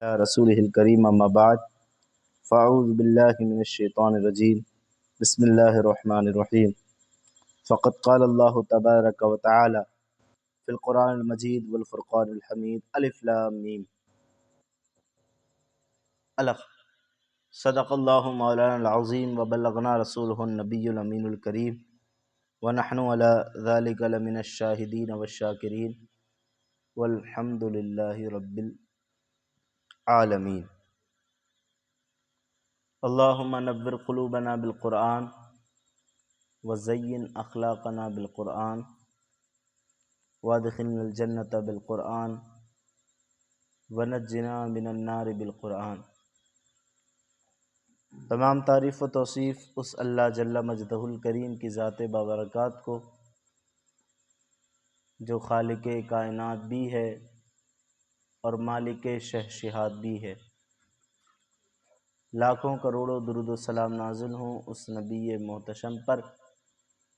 رسوله الكريم أما بعد فأعوذ بالله من الشيطان الرجيم بسم الله الرحمن الرحيم فقد قال الله تبارك وتعالى في القرآن المجيد والفرقان الحميد ألف لام ميم الف صدق الله مولانا العظيم وبلغنا رسوله النبي الأمين الكريم ونحن على ذلك لمن الشاهدين والشاكرين والحمد لله رب العالمين اللهم نور قلوبنا بالقرآن وزین اخلاقنا بالقرآن وادخلنا الجنة بالقرآن ونجنا من النار بالقرآن۔ تمام تعریف و توصیف اس اللہ جل مجدہ الکریم کی ذات بابرکات کو جو خالق کائنات بھی ہے اور مالک شہنشاہات بھی ہے۔ لاکھوں کروڑوں درود و سلام نازل ہوں اس نبی محتشم پر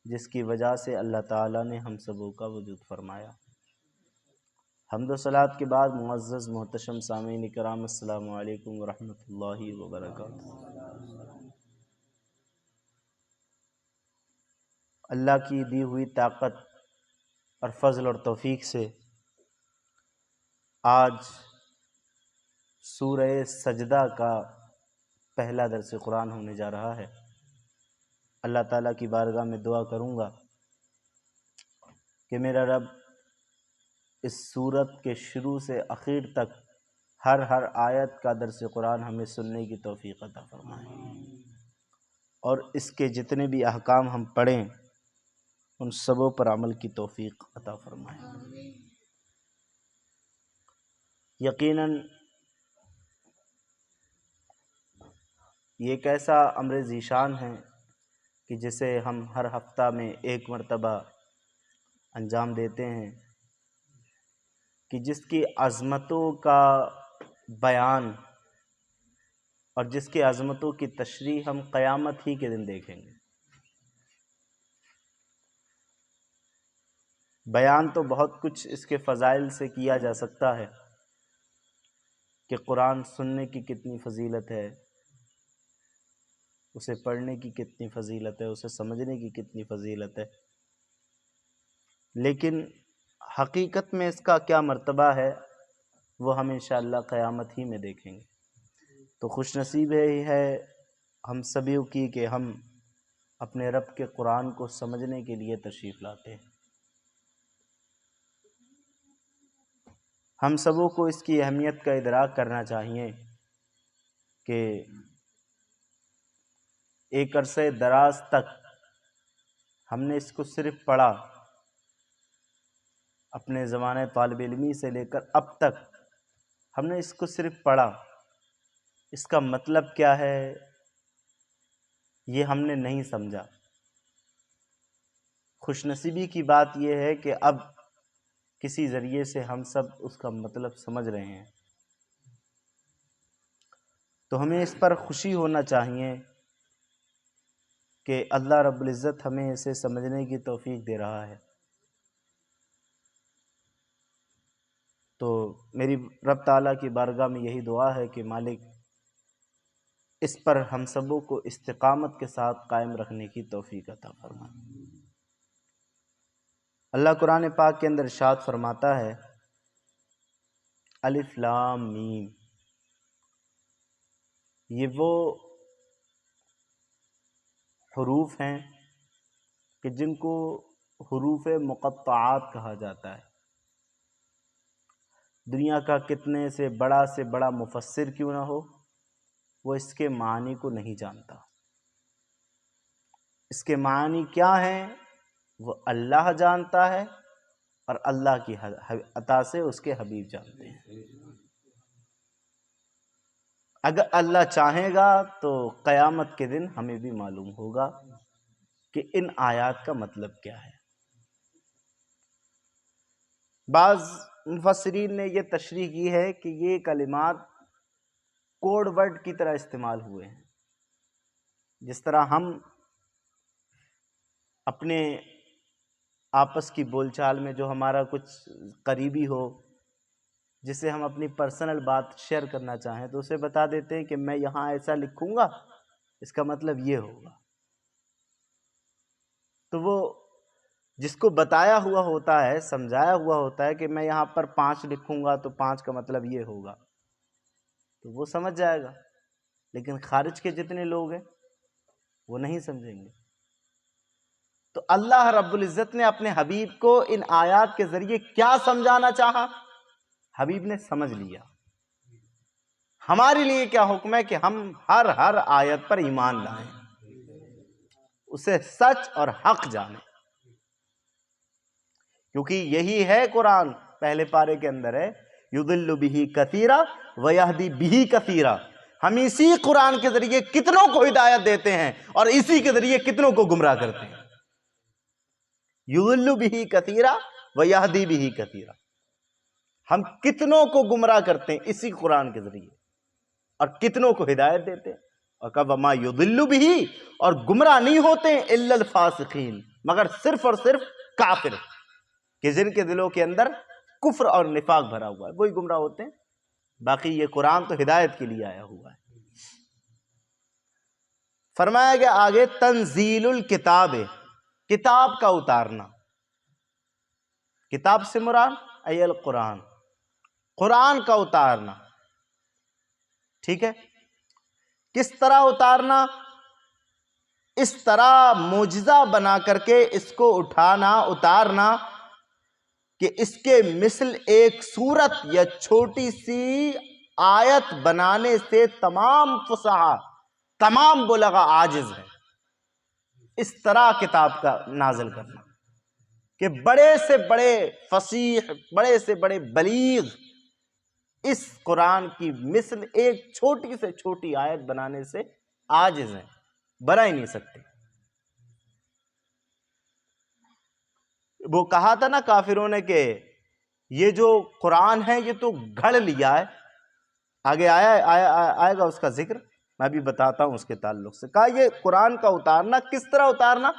جس کی وجہ سے اللہ تعالیٰ نے ہم سبوں کا وجود فرمایا۔ حمد و صلوات کے بعد معزز محتشم سامعین کرام السلام علیکم ورحمۃ اللہ وبرکاتہ۔ اللہ کی دی ہوئی طاقت اور فضل اور توفیق سے آج سورہ سجدہ کا پہلا درس قرآن ہونے جا رہا ہے۔ اللہ تعالیٰ کی بارگاہ میں دعا کروں گا کہ میرا رب اس سورت کے شروع سے اخیر تک ہر آیت کا درس قرآن ہمیں سننے کی توفیق عطا فرمائے اور اس کے جتنے بھی احکام ہم پڑھیں ان سبوں پر عمل کی توفیق عطا فرمائے۔ یقیناً یہ ایک ایسا امر ذیشان ہے کہ جسے ہم ہر ہفتہ میں ایک مرتبہ انجام دیتے ہیں، کہ جس کی عظمتوں کا بیان اور جس کی عظمتوں کی تشریح ہم قیامت ہی کے دن دیکھیں گے۔ بیان تو بہت کچھ اس کے فضائل سے کیا جا سکتا ہے کہ قرآن سننے کی کتنی فضیلت ہے، اسے پڑھنے کی کتنی فضیلت ہے، اسے سمجھنے کی کتنی فضیلت ہے، لیکن حقیقت میں اس کا کیا مرتبہ ہے وہ ہم انشاءاللہ قیامت ہی میں دیکھیں گے۔ تو خوش نصیب ہے ہم سبھی کی کہ ہم اپنے رب کے قرآن کو سمجھنے کے لیے تشریف لاتے ہیں۔ ہم سبوں کو اس کی اہمیت کا ادراک کرنا چاہیے کہ ایک عرصے دراز تک ہم نے اس کو صرف پڑھا، اپنے زمانے طالب علمی سے لے کر اب تک ہم نے اس کو صرف پڑھا، اس کا مطلب کیا ہے یہ ہم نے نہیں سمجھا۔ خوش نصیبی کی بات یہ ہے کہ اب کسی ذریعے سے ہم سب اس کا مطلب سمجھ رہے ہیں، تو ہمیں اس پر خوشی ہونا چاہیے کہ اللہ رب العزت ہمیں اسے سمجھنے کی توفیق دے رہا ہے۔ تو میری رب تعالیٰ کی بارگاہ میں یہی دعا ہے کہ مالک اس پر ہم سبوں کو استقامت کے ساتھ قائم رکھنے کی توفیق عطا فرمائے۔ اللہ قرآن پاک کے اندر ارشاد فرماتا ہے الف لام میم، یہ وہ حروف ہیں کہ جن کو حروف مقطعات کہا جاتا ہے۔ دنیا کا کتنے سے بڑا مفسر کیوں نہ ہو، وہ اس کے معنی کو نہیں جانتا۔ اس کے معنی کیا ہیں وہ اللہ جانتا ہے اور اللہ کی عطا سے اس کے حبیب جانتے ہیں۔ اگر اللہ چاہے گا تو قیامت کے دن ہمیں بھی معلوم ہوگا کہ ان آیات کا مطلب کیا ہے۔ بعض مفسرین نے یہ تشریح کی ہے کہ یہ کلمات کوڈ ورڈ کی طرح استعمال ہوئے ہیں، جس طرح ہم اپنے آپس کی بول چال میں جو ہمارا کچھ قریبی ہو جسے ہم اپنی پرسنل بات شیئر کرنا چاہیں تو اسے بتا دیتے ہیں کہ میں یہاں ایسا لکھوں گا، اس کا مطلب یہ ہوگا. تو وہ جس کو بتایا ہوا ہوتا ہے، سمجھایا ہوا ہوتا ہے کہ میں یہاں پر 5 لکھوں گا تو 5 کا مطلب یہ ہوگا، تو وہ سمجھ جائے گا. لیکن خارج کے جتنے لوگ ہیں وہ نہیں سمجھیں گے. تو اللہ رب العزت نے اپنے حبیب کو ان آیات کے ذریعے کیا سمجھانا چاہا؟ حبیب نے سمجھ لیا. ہمارے لیے کیا حکم ہے کہ ہم ہر آیت پر ایمان لائیں، اسے سچ اور حق جانیں، کیونکہ یہی ہے قرآن. پہلے پارے کے اندر ہے یضل بہ کثیرا ویہدی بہ کثیرا. ہم اسی قرآن کے ذریعے کتنوں کو ہدایت دیتے ہیں اور اسی کے ذریعے کتنوں کو گمراہ کرتے ہیں. یضل بہ کثیرا ویہدی بہ کثیرا. ہم کتنوں کو گمراہ کرتے ہیں اسی قرآن کے ذریعے اور کتنوں کو ہدایت دیتے ہیں. اور کہا وما یضل بہ، اور گمراہ نہیں ہوتے ہیں الا الفاسقین، مگر صرف اور صرف کافر، کہ جن کے دلوں کے اندر کفر اور نفاق بھرا ہوا ہے، وہی گمراہ ہوتے ہیں. باقی یہ قرآن تو ہدایت کے لیے آیا ہوا ہے. فرمایا گیا آگے تنزیل الکتاب، کتاب کا اتارنا. کتاب سے مراد ای القرآن، قرآن کا اتارنا. ٹھیک ہے، کس طرح اتارنا؟ اس طرح معجزہ بنا کر کے اس کو اٹھانا، اتارنا کہ اس کے مثل ایک سورت یا چھوٹی سی آیت بنانے سے تمام فصحا، تمام بلغا عاجز ہیں. اس طرح کتاب کا نازل کرنا کہ بڑے سے بڑے فصیح، بڑے سے بڑے بلیغ اس قرآن کی مثل ایک چھوٹی سے چھوٹی آیت بنانے سے عاجز ہیں، بنا ہی نہیں سکتے. وہ کہا تھا نا کافروں نے کہ یہ جو قرآن ہے یہ تو گھڑ لیا ہے. آگے آئے گا اس کا ذکر، میں بھی بتاتا ہوں اس کے تعلق سے. کہا یہ قرآن کا اتارنا کس طرح اتارنا؟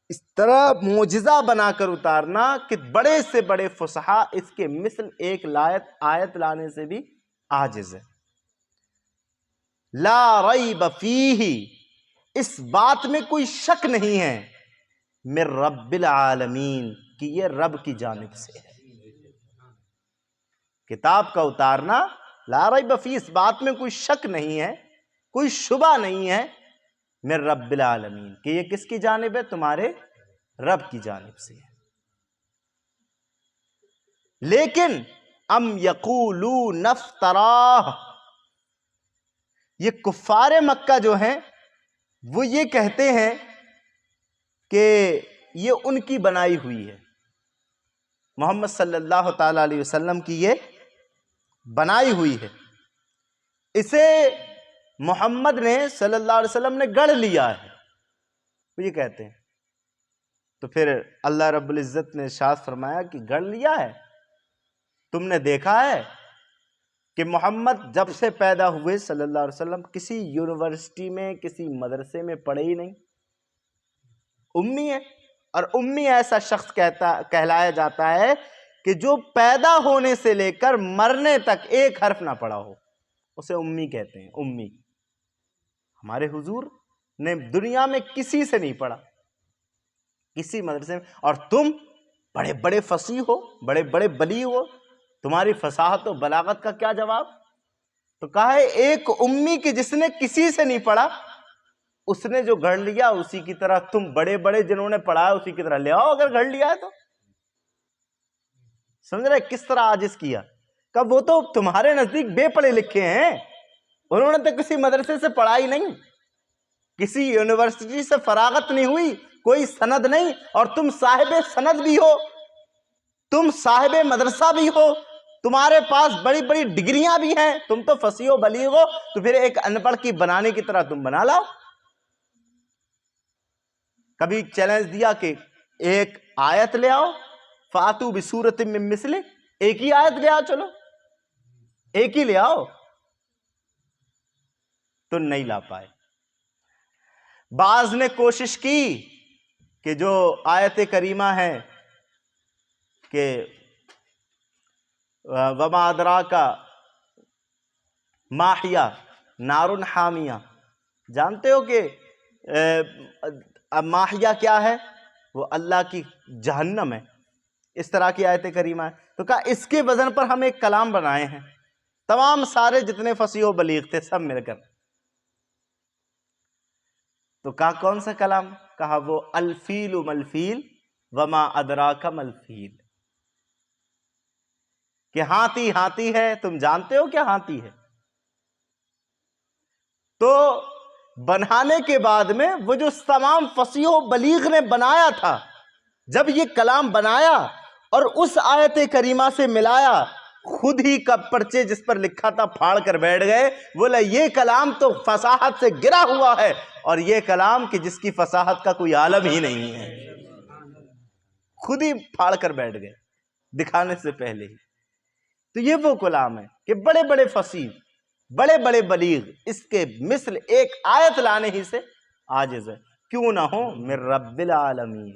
اس طرح معجزہ بنا کر اتارنا کہ بڑے سے بڑے فصحا اس کے مثل ایک آیت لانے سے بھی عاجز ہے. لا ریب فیہ، اس بات میں کوئی شک نہیں ہے، من رب العالمین، کہ یہ رب کی جانب سے ہے. کتاب کا اتارنا لا ریب فیہ، اس بات میں کوئی شک نہیں ہے، کوئی شبہ نہیں ہے، من رب العالمین، کہ یہ کس کی جانب ہے؟ تمہارے رب کی جانب سے ہے. لیکن ام یقولون افتراہ، یہ کفار مکہ جو ہیں وہ یہ کہتے ہیں کہ یہ ان کی بنائی ہوئی ہے، محمد صلی اللہ تعالی علیہ وسلم کی یہ بنائی ہوئی ہے، اسے محمد نے صلی اللہ علیہ وسلم نے گڑھ لیا ہے، وہ یہ کہتے ہیں. تو پھر اللہ رب العزت نے ارشاد فرمایا کہ گڑھ لیا ہے؟ تم نے دیکھا ہے کہ محمد جب سے پیدا ہوئے صلی اللہ علیہ وسلم کسی یونیورسٹی میں، کسی مدرسے میں پڑھے ہی نہیں، امی ہے. اور امی ایسا شخص کہلایا جاتا ہے کہ جو پیدا ہونے سے لے کر مرنے تک ایک حرف نہ پڑھا ہو، اسے امی کہتے ہیں. امی ہمارے حضور نے دنیا میں کسی سے نہیں پڑھا، کسی مدرسے میں. اور تم بڑے بڑے فصیح ہو، بڑے بڑے بلیغ ہو، تمہاری فصاحت و بلاغت کا کیا جواب؟ تو کہا ہے ایک امی کی جس نے کسی سے نہیں پڑھا، اس نے جو گھڑ لیا اسی کی طرح تم بڑے بڑے جنہوں نے پڑھا ہے اسی کی طرح لے آؤ اگر گھڑ لیا ہے تو. سمجھ رہے کس طرح عاجز کیا؟ کہ وہ تو تمہارے نزدیک بے پڑھے لکھے ہیں، انہوں نے تو کسی مدرسے سے پڑھائی نہیں، کسی یونیورسٹی سے فراغت نہیں ہوئی، کوئی سند نہیں، اور تم صاحب سند بھی ہو، تم صاحب مدرسہ بھی ہو، تمہارے پاس بڑی بڑی ڈگریاں بھی ہیں، تم تو فصیح و بلیغ ہو، تو پھر ایک ان پڑھ کی بنانے کی طرح تم بنا لاؤ. کبھی چیلنج دیا کہ ایک آیت لے آؤ، فاتو بسورۃ من مثلہ، ایک ہی آیت لے آؤ، چلو ایک ہی لے آؤ، تو نہیں لا پائے. بعض نے کوشش کی کہ جو آیت کریمہ ہے کہ وما ادراکا ماہیا نارن حامیہ، جانتے ہو کہ ماہیا کیا ہے؟ وہ اللہ کی جہنم ہے۔ اس طرح کی آیت کریمہ ہے۔ تو کہا اس کے وزن پر ہم ایک کلام بنائے ہیں، تمام سارے جتنے فصیح و بلیغ تھے سب مل کر۔ تو کہا کون سا کلام؟ کہا وہ الفیل ملفیل وما ادراک ملفیل، کہ ہاتھی ہاتھی ہے، تم جانتے ہو کیا ہاتھی ہے؟ تو بنانے کے بعد میں وہ جو تمام فصیح و بلیغ نے بنایا تھا، جب یہ کلام بنایا اور اس آیت کریمہ سے ملایا، خود ہی کا پرچے جس پر لکھا تھا پھاڑ کر بیٹھ گئے، بولا یہ کلام تو فصاحت سے گرا ہوا ہے، اور یہ کلام کہ جس کی فصاحت کا کوئی عالم ہی نہیں ہے، خود ہی پھاڑ کر بیٹھ گئے دکھانے سے پہلے ہی۔ تو یہ وہ کلام ہے کہ بڑے بڑے فصیح، بڑے بڑے بلیغ اس کے مثل ایک آیت لانے ہی سے عاجز ہے، کیوں نہ ہو من رب العالمین،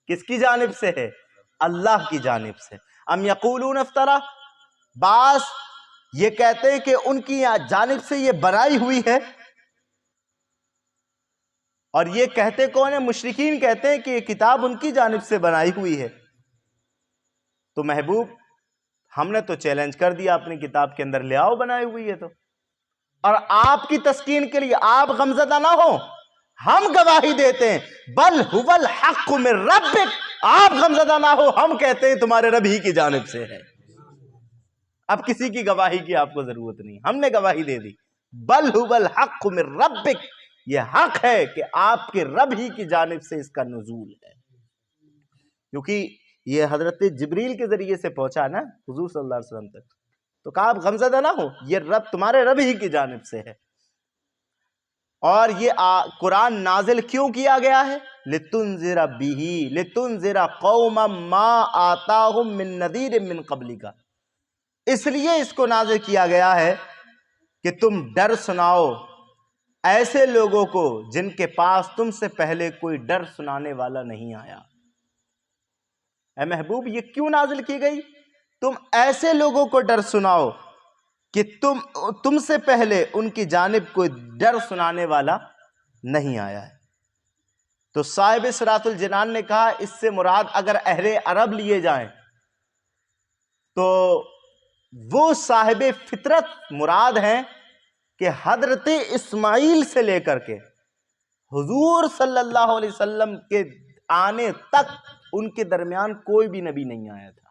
کس کی جانب سے ہے؟ اللہ کی جانب سے۔ ام یقولون افترا، بعض یہ کہتے ہیں کہ ان کی جانب سے یہ بنائی ہوئی ہے، اور یہ کہتے کون ہیں؟ مشرکین کہتے ہیں کہ یہ کتاب ان کی جانب سے بنائی ہوئی ہے۔ تو محبوب ہم نے تو چیلنج کر دیا اپنی کتاب کے اندر، لے آؤ بنائی ہوئی ہے تو، اور آپ کی تسکین کے لیے آپ غمزدہ نہ ہو، ہم گواہی دیتے ہیں بل هو الحق من ربک، آپ غمزدہ نہ ہو، ہم کہتے ہیں تمہارے رب ہی کی جانب سے ہے۔ اب کسی کی گواہی کی آپ کو ضرورت نہیں، ہم نے گواہی دے دی، بل هو الحق من ربک، یہ حق ہے کہ آپ کے رب ہی کی جانب سے اس کا نزول ہے، کیونکہ یہ حضرت جبریل کے ذریعے سے پہنچا نا حضور صلی اللہ علیہ وسلم تک۔ تو کہا آپ غمزدہ نہ ہو، یہ رب تمہارے رب ہی کی جانب سے ہے۔ اور یہ قرآن نازل کیوں کیا گیا ہے؟ لِتُنذِرَ بِهِ لِتُنذِرَ قَوْمًا مَا آتَاهُم مِّن نَذِيرٍ مِّن قَبْلِكَ، اس لیے اس کو نازل کیا گیا ہے کہ تم ڈر سناؤ ایسے لوگوں کو جن کے پاس تم سے پہلے کوئی ڈر سنانے والا نہیں آیا۔ اے محبوب یہ کیوں نازل کی گئی؟ تم ایسے لوگوں کو ڈر سناؤ کہ تم سے پہلے ان کی جانب کوئی ڈر سنانے والا نہیں آیا ہے۔ تو صاحب صراط الجنان نے کہا اس سے مراد اگر اہل عرب لیے جائیں تو وہ صاحب فطرت مراد ہیں کہ حضرت اسماعیل سے لے کر کے حضور صلی اللہ علیہ وسلم کے آنے تک ان کے درمیان کوئی بھی نبی نہیں آیا تھا۔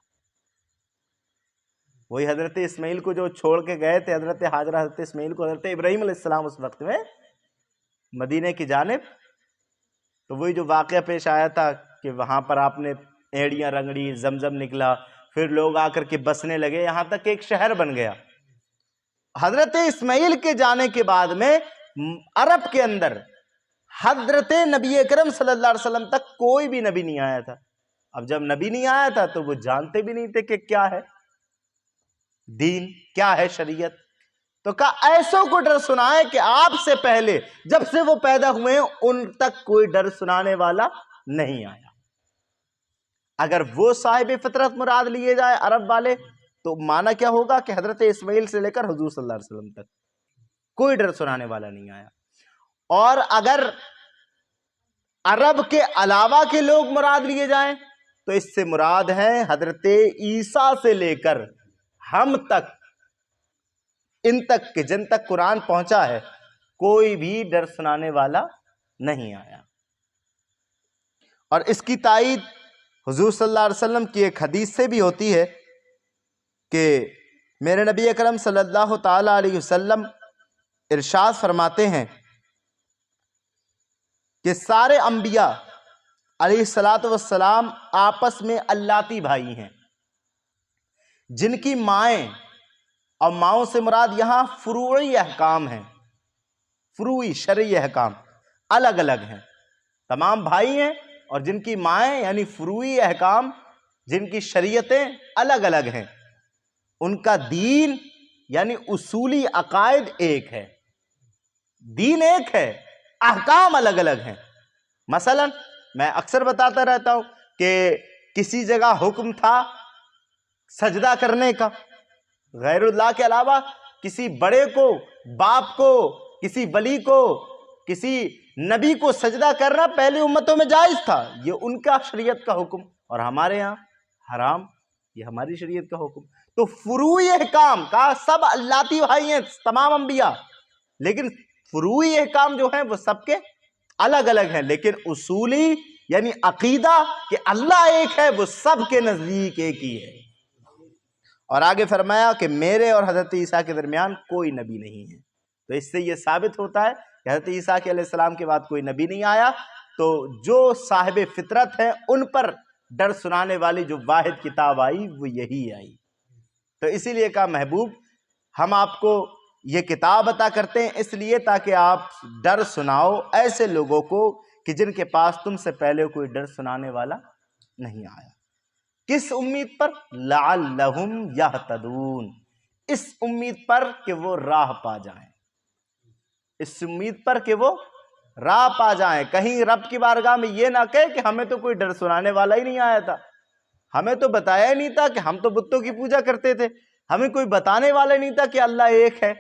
وہی حضرت اسماعیل کو جو چھوڑ کے گئے تھے حضرت ہاجرہ، حضرت اسماعیل کو حضرت ابراہیم علیہ السلام اس وقت میں مدینے کی جانب، تو وہی جو واقعہ پیش آیا تھا کہ وہاں پر آپ نے ایڑیاں رنگڑی، زمزم نکلا، پھر لوگ آ کر کے بسنے لگے، یہاں تک ایک شہر بن گیا۔ حضرت اسماعیل کے جانے کے بعد میں عرب کے اندر حضرت نبی اکرم صلی اللہ علیہ وسلم تک کوئی بھی نبی نہیں آیا تھا۔ اب جب نبی نہیں آیا تھا تو وہ جانتے بھی نہیں تھے کہ کیا ہے دین، کیا ہے شریعت۔ تو کہا ایسوں کو ڈر سنائے کہ آپ سے پہلے جب سے وہ پیدا ہوئے ہیں ان تک کوئی ڈر سنانے والا نہیں آیا۔ اگر وہ صاحب فطرت مراد لیے جائے عرب والے تو معنی کیا ہوگا کہ حضرت اسماعیل سے لے کر حضور صلی اللہ علیہ وسلم تک کوئی ڈر سنانے والا نہیں آیا۔ اور اگر عرب کے علاوہ کے لوگ مراد لیے جائیں تو اس سے مراد ہے حضرت عیسیٰ سے لے کر ہم تک، ان تک کہ جن تک قرآن پہنچا ہے کوئی بھی ڈر سنانے والا نہیں آیا۔ اور اس کی تائید حضور صلی اللہ علیہ وسلم کی ایک حدیث سے بھی ہوتی ہے کہ میرے نبی اکرم صلی اللہ تعالی علیہ وسلم ارشاد فرماتے ہیں کہ سارے انبیاء علیہ السلام آپس میں اللاتی بھائی ہیں، جن کی مائیں، اور ماؤں سے مراد یہاں فروعی احکام ہیں، فروعی شرعی احکام الگ الگ ہیں، تمام بھائی ہیں اور جن کی مائیں یعنی فروعی احکام، جن کی شریعتیں الگ الگ ہیں، ان کا دین یعنی اصولی عقائد ایک ہے، دین ایک ہے، احکام الگ الگ ہیں۔ مثلا میں اکثر بتاتا رہتا ہوں کہ کسی جگہ حکم تھا سجدہ کرنے کا، غیر اللہ کے علاوہ کسی بڑے کو، باپ کو، کسی ولی کو، کسی نبی کو سجدہ کرنا پہلی امتوں میں جائز تھا، یہ ان کا شریعت کا حکم، اور ہمارے یہاں حرام، یہ ہماری شریعت کا حکم۔ تو فروعی احکام کا سب لاتی بھائی ہیں تمام انبیاء، لیکن فروعی احکام جو ہیں وہ سب کے الگ الگ ہیں، لیکن اصولی یعنی عقیدہ کہ اللہ ایک ہے وہ سب کے نزدیک ایک ہی ہے۔ اور آگے فرمایا کہ میرے اور حضرت عیسیٰ کے درمیان کوئی نبی نہیں ہے۔ تو اس سے یہ ثابت ہوتا ہے کہ حضرت عیسیٰ علیہ السلام کے بعد کوئی نبی نہیں آیا، تو جو صاحب فطرت ہیں ان پر ڈر سنانے والی جو واحد کتاب آئی وہ یہی آئی۔ تو اسی لیے کہا محبوب ہم آپ کو یہ کتاب عطا کرتے ہیں اس لیے تاکہ آپ ڈر سناؤ ایسے لوگوں کو کہ جن کے پاس تم سے پہلے کوئی ڈر سنانے والا نہیں آیا۔ کس امید پر؟ لعلہم یہتدون، اس امید پر کہ وہ راہ پا جائیں، اس امید پر کہ وہ راہ پا جائیں۔ کہیں رب کی بارگاہ میں یہ نہ کہے کہ ہمیں تو کوئی ڈر سنانے والا ہی نہیں آیا تھا، ہمیں تو بتایا ہی نہیں تھا کہ ہم تو بتوں کی پوجا کرتے تھے، ہمیں کوئی بتانے والا نہیں تھا کہ اللہ ایک ہے،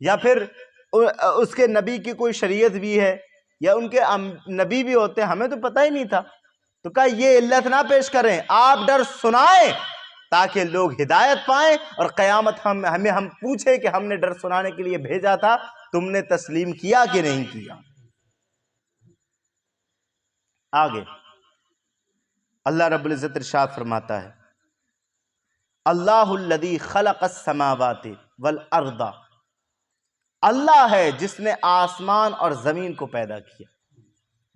یا پھر اس کے نبی کی کوئی شریعت بھی ہے یا ان کے نبی بھی ہوتے ہیں، ہمیں تو پتہ ہی نہیں تھا۔ تو کہا یہ علت نہ پیش کریں، آپ ڈر سنائیں تاکہ لوگ ہدایت پائیں، اور قیامت ہم پوچھیں کہ ہم نے ڈر سنانے کے لیے بھیجا تھا، تم نے تسلیم کیا کہ نہیں کیا۔ آگے اللہ رب العزت ارشاد فرماتا ہے اللہ الذی خلق السماوات والارض، اللہ ہے جس نے آسمان اور زمین کو پیدا کیا،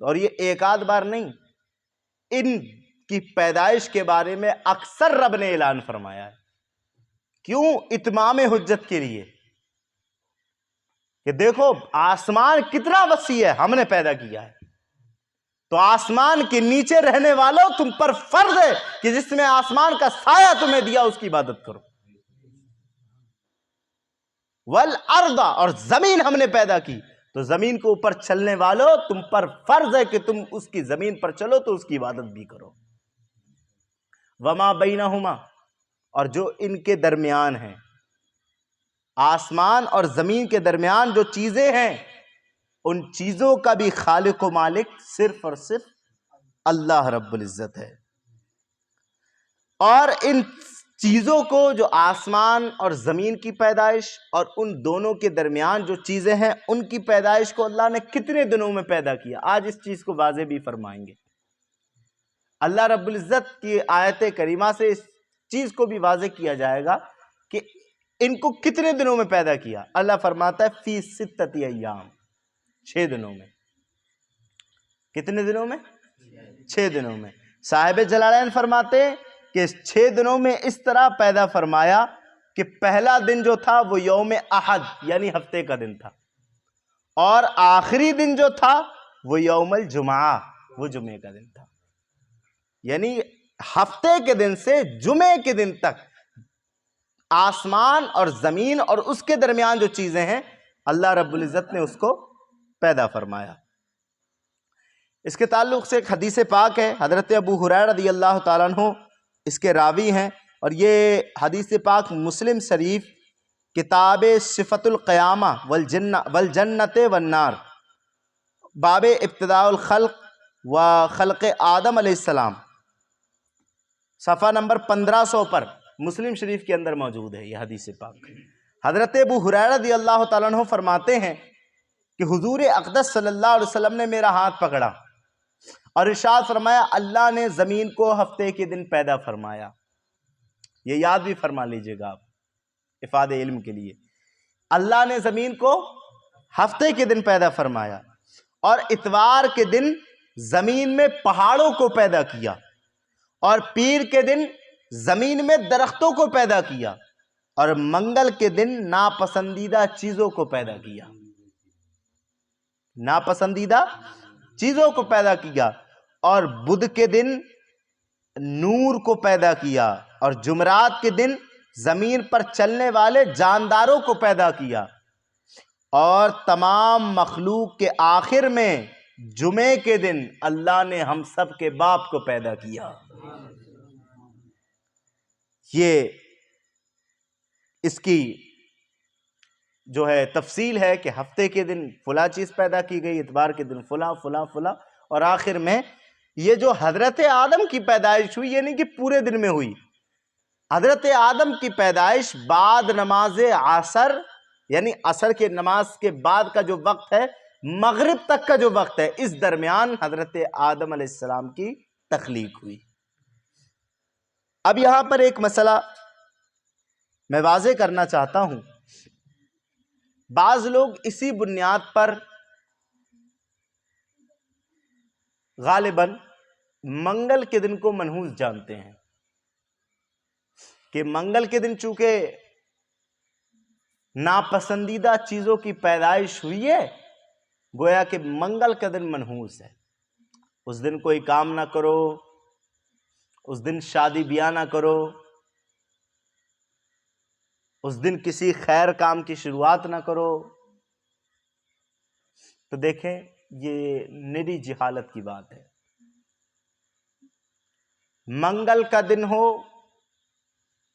اور یہ ایک آدھ بار نہیں، ان کی پیدائش کے بارے میں اکثر رب نے اعلان فرمایا ہے۔ کیوں؟ اتمام حجت کے لیے کہ دیکھو آسمان کتنا وسیع ہے، ہم نے پیدا کیا ہے، تو آسمان کے نیچے رہنے والوں تم پر فرض ہے کہ جس میں آسمان کا سایہ تمہیں دیا اس کی عبادت کرو۔ والارض، اور زمین ہم نے پیدا کی، تو زمین کے اوپر چلنے والوں تم پر فرض ہے کہ تم اس کی زمین پر چلو تو اس کی عبادت بھی کرو۔ وما بینہما، اور جو ان کے درمیان ہیں، آسمان اور زمین کے درمیان جو چیزیں ہیں، ان چیزوں کا بھی خالق و مالک صرف اور صرف اللہ رب العزت ہے۔ اور ان چیزوں کو، جو آسمان اور زمین کی پیدائش اور ان دونوں کے درمیان جو چیزیں ہیں، ان کی پیدائش کو اللہ نے کتنے دنوں میں پیدا کیا؟ آج اس چیز کو واضح بھی فرمائیں گے۔ اللہ رب العزت کی آیت کریمہ سے اس چیز کو بھی واضح کیا جائے گا کہ ان کو کتنے دنوں میں پیدا کیا۔ اللہ فرماتا ہے فی ستۃ ایام، 6 دنوں میں۔ کتنے دنوں میں؟ 6 دنوں میں۔ صاحب جلالین فرماتے ہیں کہ 6 دنوں میں اس طرح پیدا فرمایا کہ پہلا دن جو تھا وہ یوم احد یعنی ہفتے کا دن تھا، اور آخری دن جو تھا وہ یوم الجمعہ، وہ جمعے کا دن تھا۔ یعنی ہفتے کے دن سے جمعے کے دن تک آسمان اور زمین اور اس کے درمیان جو چیزیں ہیں اللہ رب العزت نے اس کو پیدا فرمایا۔ اس کے تعلق سے ایک حدیث پاک ہے، حضرت ابو ہریرہ رضی اللہ تعالیٰ عنہ اس کے راوی ہیں، اور یہ حدیث پاک مسلم شریف کتاب صفت القیامہ والجنت والنار، باب ابتداء الخلق و خلق آدم علیہ السلام، صفحہ نمبر 1500 پر مسلم شریف کے اندر موجود ہے یہ حدیث پاک۔ حضرت ابو ہریرہ رضی اللہ تعالیٰ عنہ فرماتے ہیں کہ حضور اقدس صلی اللہ علیہ وسلم نے میرا ہاتھ پکڑا اور ارشاد فرمایا اللہ نے زمین کو ہفتے کے دن پیدا فرمایا۔ یہ یاد بھی فرما لیجئے گا آپ افادہ علم کے لیے، اللہ نے زمین کو ہفتے کے دن پیدا فرمایا، اور اتوار کے دن زمین میں پہاڑوں کو پیدا کیا، اور پیر کے دن زمین میں درختوں کو پیدا کیا، اور منگل کے دن ناپسندیدہ چیزوں کو پیدا کیا، ناپسندیدہ چیزوں کو پیدا کیا، اور بدھ کے دن نور کو پیدا کیا، اور جمعرات کے دن زمین پر چلنے والے جانداروں کو پیدا کیا، اور تمام مخلوق کے آخر میں جمعے کے دن اللہ نے ہم سب کے باپ کو پیدا کیا۔ یہ اس کی جو ہے تفصیل ہے کہ ہفتے کے دن فلاں چیز پیدا کی گئی، اتوار کے دن فلاں فلاں فلاں، اور آخر میں یہ جو حضرت آدم کی پیدائش ہوئی، یہ نہیں کہ پورے دن میں ہوئی، حضرت آدم کی پیدائش بعد نماز عصر، یعنی عصر کے نماز کے بعد کا جو وقت ہے، مغرب تک کا جو وقت ہے، اس درمیان حضرت آدم علیہ السلام کی تخلیق ہوئی۔ اب یہاں پر ایک مسئلہ میں واضح کرنا چاہتا ہوں، بعض لوگ اسی بنیاد پر غالباً منگل کے دن کو منحوس جانتے ہیں کہ منگل کے دن چونکہ ناپسندیدہ چیزوں کی پیدائش ہوئی ہے، گویا کہ منگل کا دن منحوس ہے، اس دن کوئی کام نہ کرو، اس دن شادی بیاہ نہ کرو، اس دن کسی خیر کام کی شروعات نہ کرو۔ تو دیکھیں یہ نری جہالت کی بات ہے۔ منگل کا دن ہو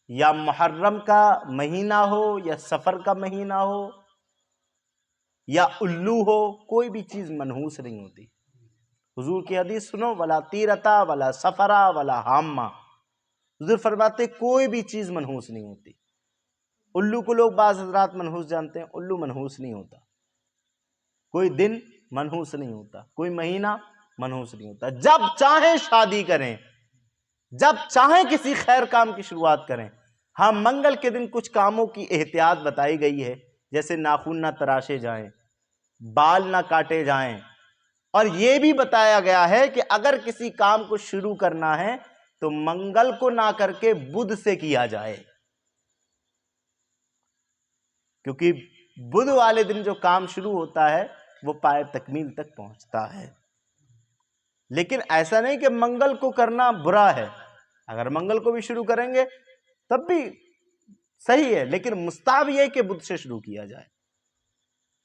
یا محرم کا مہینہ ہو یا سفر کا مہینہ ہو یا الو ہو، کوئی بھی چیز منحوس نہیں ہوتی۔ حضور کی حدیث سنو، ولا تیرتا ولا سفرا ولا حامہ، حضور فرماتے کوئی بھی چیز منحوس نہیں ہوتی۔ الو کو لوگ بعض حضرات منحوس جانتے ہیں، الو منحوس نہیں ہوتا، کوئی دن منحوس نہیں ہوتا، کوئی مہینہ منحوس نہیں ہوتا۔ جب چاہیں شادی کریں، جب چاہیں کسی خیر کام کی شروعات کریں۔ ہاں منگل کے دن کچھ کاموں کی احتیاط بتائی گئی ہے، جیسے ناخن نہ تراشے جائیں، بال نہ کاٹے جائیں، اور یہ بھی بتایا گیا ہے کہ اگر کسی کام کو شروع کرنا ہے تو منگل کو نہ کر کے بدھ سے کیا جائے، کیونکہ بدھ والے دن جو کام شروع ہوتا ہے وہ پائے تکمیل تک پہنچتا ہے۔ لیکن ایسا نہیں کہ منگل کو کرنا برا ہے، اگر منگل کو بھی شروع کریں گے تب بھی صحیح ہے، لیکن مستحب یہ کہ بدھ سے شروع کیا جائے۔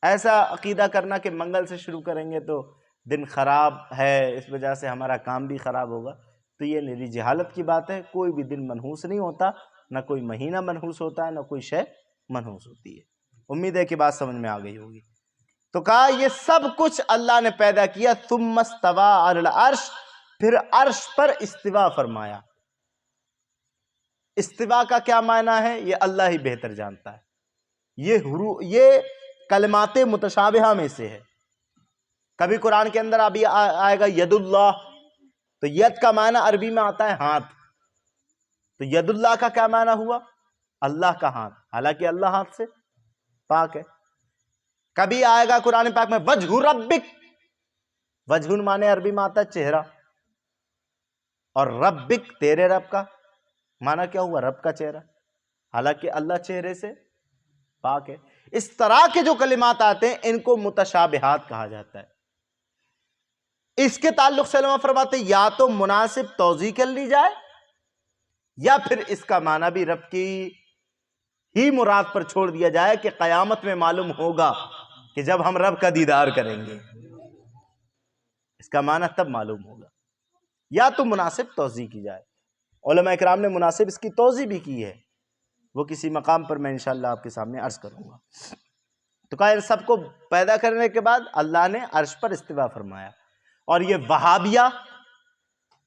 ایسا عقیدہ کرنا کہ منگل سے شروع کریں گے تو دن خراب ہے، اس وجہ سے ہمارا کام بھی خراب ہوگا، تو یہ نری جہالت کی بات ہے۔ کوئی بھی دن منحوس نہیں ہوتا، نہ کوئی مہینہ منحوس ہوتا ہے، نہ کوئی شے منحوس ہوتی ہے۔ امید ہے کہ بات سمجھ میں آ گئی ہوگی۔ تو کہا یہ سب کچھ اللہ نے پیدا کیا، ثم استوى علی العرش، پھر عرش پر استوا فرمایا۔ استوا کا کیا معنی ہے یہ اللہ ہی بہتر جانتا ہے۔ یہ کلمات متشابہہ میں سے ہے۔ کبھی قرآن کے اندر ابھی آئے گا ید اللہ، تو ید کا معنی عربی میں آتا ہے ہاتھ، تو ید اللہ کا کیا معنی ہوا؟ اللہ کا ہاتھ، حالانکہ اللہ ہاتھ سے پاک ہے۔ کبھی آئے گا قرآن پاک میں وجہ ربک، وجہ معنی عربی میں آتا ہے چہرہ، اور ربک تیرے رب کا معنی کیا ہوا؟ رب کا چہرہ، حالانکہ اللہ چہرے سے پاک ہے۔ اس طرح کے جو کلمات آتے ہیں ان کو متشابہات کہا جاتا ہے۔ اس کے تعلق سے علماء فرماتے ہیں یا تو مناسب توضیح کر لی جائے، یا پھر اس کا معنی بھی رب کی ہی مراد پر چھوڑ دیا جائے کہ قیامت میں معلوم ہوگا کہ جب ہم رب کا دیدار کریں گے، اس کا معنی تب معلوم ہوگا۔ یا تو مناسب توضیح کی جائے، علماء اکرام نے مناسب اس کی توضیح بھی کی ہے، وہ کسی مقام پر میں انشاءاللہ آپ کے سامنے عرض کروں گا۔ تو کہا ان سب کو پیدا کرنے کے بعد اللہ نے عرش پر استوا فرمایا۔ اور یہ وہابیہ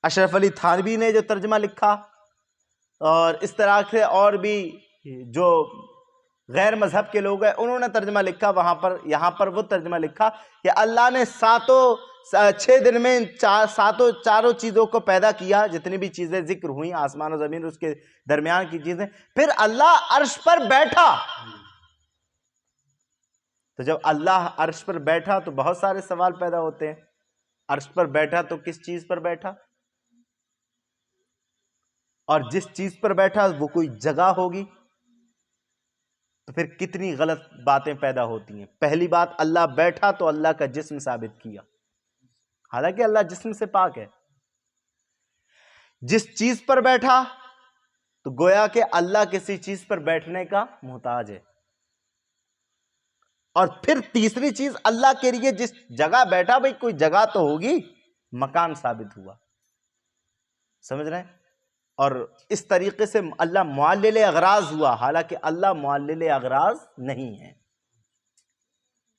اشرف علی تھانوی نے جو ترجمہ لکھا، اور اس طرح سے اور بھی جو غیر مذہب کے لوگ ہیں انہوں نے ترجمہ لکھا، یہاں پر وہ ترجمہ لکھا کہ اللہ نے 6 دن میں چاروں چیزوں کو پیدا کیا، جتنی بھی چیزیں ذکر ہوئیں، آسمان و زمین اس کے درمیان کی چیزیں، پھر اللہ عرش پر بیٹھا۔ تو جب اللہ عرش پر بیٹھا تو بہت سارے سوال پیدا ہوتے ہیں، عرش پر بیٹھا تو کس چیز پر بیٹھا؟ اور جس چیز پر بیٹھا وہ کوئی جگہ ہوگی، تو پھر کتنی غلط باتیں پیدا ہوتی ہیں۔ پہلی بات، اللہ بیٹھا تو اللہ کا جسم ثابت کیا، حالانکہ اللہ جسم سے پاک ہے۔ جس چیز پر بیٹھا تو گویا کہ اللہ کسی چیز پر بیٹھنے کا محتاج ہے۔ اور پھر تیسری چیز، اللہ کے لیے جس جگہ بیٹھا، بھئی کوئی جگہ تو ہوگی، مکان ثابت ہوا۔ سمجھ رہے ہیں؟ اور اس طریقے سے اللہ معلل اغراض ہوا، حالانکہ اللہ معلل اغراض نہیں ہے۔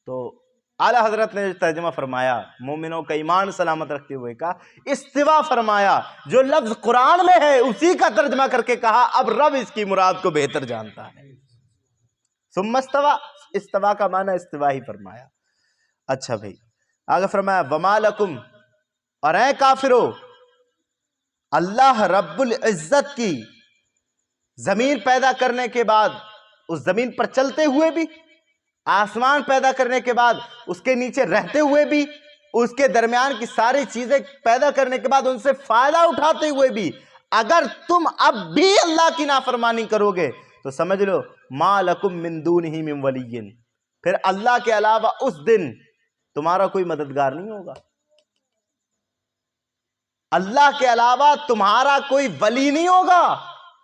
تو اعلیٰ حضرت نے ترجمہ فرمایا، مومنوں کا ایمان سلامت رکھتے ہوئے کہا استوا فرمایا، جو لفظ قرآن میں ہے اسی کا ترجمہ کر کے کہا اب رب اس کی مراد کو بہتر جانتا ہے۔ ثم استوا، استوا کا معنی استوا ہی فرمایا۔ اچھا بھائی آگے فرمایا وما لکم، اور اے کافرو، اللہ رب العزت کی زمین پیدا کرنے کے بعد، اس زمین پر چلتے ہوئے بھی، آسمان پیدا کرنے کے بعد اس کے نیچے رہتے ہوئے بھی، اس کے درمیان کی ساری چیزیں پیدا کرنے کے بعد ان سے فائدہ اٹھاتے ہوئے بھی اگر تم اب بھی اللہ کی نافرمانی کرو گے تو سمجھ لو ما لکم من دونہ من ولی، پھر اللہ کے علاوہ اس دن تمہارا کوئی مددگار نہیں ہوگا، اللہ کے علاوہ تمہارا کوئی ولی نہیں ہوگا،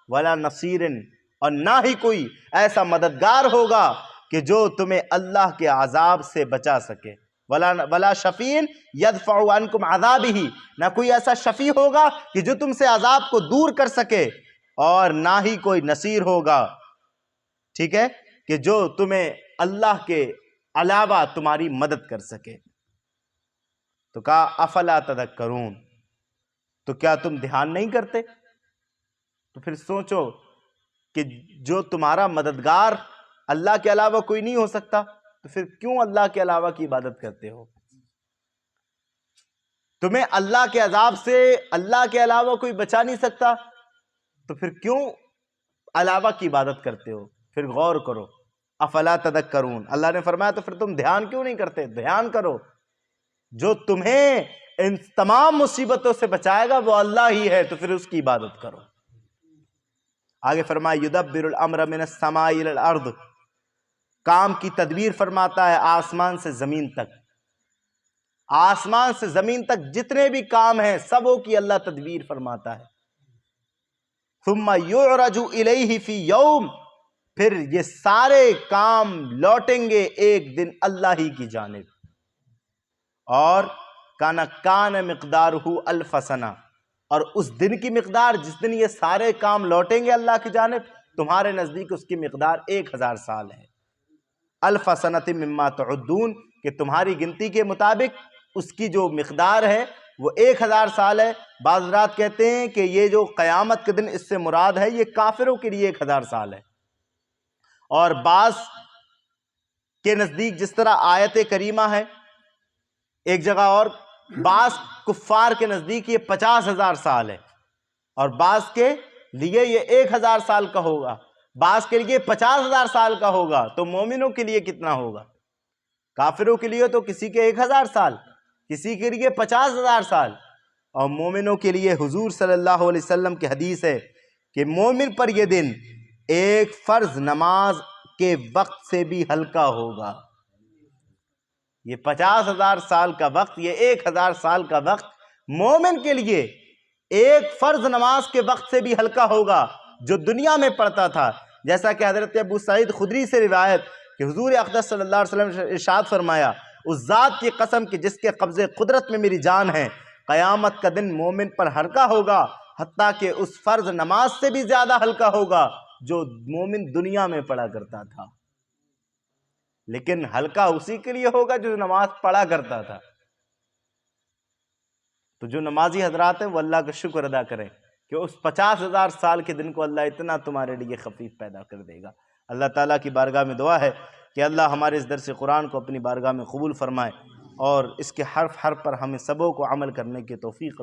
ولا نصیر، اور نہ ہی کوئی ایسا مددگار ہوگا کہ جو تمہیں اللہ کے عذاب سے بچا سکے، ولا شفیع یدفع عنکم عذابہ، نہ کوئی ایسا شفیع ہوگا کہ جو تم سے عذاب کو دور کر سکے، اور نہ ہی کوئی نصیر ہوگا، ٹھیک ہے، کہ جو تمہیں اللہ کے علاوہ تمہاری مدد کر سکے۔ تو کہا افلا تذکرون، تو کیا تم دھیان نہیں کرتے؟ تو پھر سوچو کہ جو تمہارا مددگار اللہ کے علاوہ کوئی نہیں ہو سکتا تو پھر کیوں اللہ کے علاوہ کی عبادت کرتے ہو؟ تمہیں اللہ کے عذاب سے اللہ کے علاوہ کوئی بچا نہیں سکتا تو پھر کیوں علاوہ کی عبادت کرتے ہو؟ پھر غور کرو، افلا تذکرون، اللہ نے فرمایا تو پھر تم دھیان کیوں نہیں کرتے؟ دھیان کرو، جو تمہیں ان تمام مصیبتوں سے بچائے گا وہ اللہ ہی ہے، تو پھر اس کی عبادت کرو۔ آگے فرمایا یدبر الامر من السماء الى الارض، کام کی تدبیر فرماتا ہے آسمان سے زمین تک، آسمان سے زمین تک جتنے بھی کام ہیں سبوں کی اللہ تدبیر فرماتا ہے۔ ثم یعرج الیہ فی یوم، پھر یہ سارے کام لوٹیں گے ایک دن اللہ ہی کی جانب، اور کان مقدارہ الف سنہ، اور اس دن کی مقدار جس دن یہ سارے کام لوٹیں گے اللہ کی جانب تمہارے نزدیک اس کی مقدار 1000 سال ہے، الف سنۃ مما تعدون، کہ تمہاری گنتی کے مطابق اس کی جو مقدار ہے وہ 1000 سال ہے۔ بعض حضرات کہتے ہیں کہ یہ جو قیامت کے دن اس سے مراد ہے یہ کافروں کے لیے 1000 سال ہے، اور بعض کے نزدیک جس طرح آیت کریمہ ہے ایک جگہ، اور بعض کفار کے نزدیک یہ 50,000 سال ہے، اور بعض کے لیے یہ 1000 سال کا ہوگا، بعض کے لیے 50,000 سال کا ہوگا۔ تو مومنوں کے لیے کتنا ہوگا؟ کافروں کے لیے تو کسی کے 1000 سال، کسی کے لیے 50,000 سال، اور مومنوں کے لیے حضور صلی اللہ علیہ وسلم کی حدیث ہے کہ مومن پر یہ دن ایک فرض نماز کے وقت سے بھی ہلکا ہوگا۔ یہ 50,000 سال کا وقت، یہ 1000 سال کا وقت مومن کے لیے ایک فرض نماز کے وقت سے بھی ہلکا ہوگا جو دنیا میں پڑھتا تھا، جیسا کہ حضرت ابو سعید خدری سے روایت کہ حضور اقدس صلی اللہ علیہ وسلم نے ارشاد فرمایا اس ذات کی قسم کہ جس کے قبضے قدرت میں میری جان ہے، قیامت کا دن مومن پر ہلکا ہوگا حتیٰ کہ اس فرض نماز سے بھی زیادہ ہلکا ہوگا جو مومن دنیا میں پڑھا کرتا تھا، لیکن ہلکا اسی کے لیے ہوگا جو نماز پڑھا کرتا تھا۔ تو جو نمازی حضرات ہیں وہ اللہ کا شکر ادا کریں کہ اس 50,000 سال کے دن کو اللہ اتنا تمہارے لیے خفیف پیدا کر دے گا۔ اللہ تعالیٰ کی بارگاہ میں دعا ہے کہ اللہ ہمارے اس درس قرآن کو اپنی بارگاہ میں قبول فرمائے اور اس کے حرف حرف پر ہمیں سبوں کو عمل کرنے کی توفیق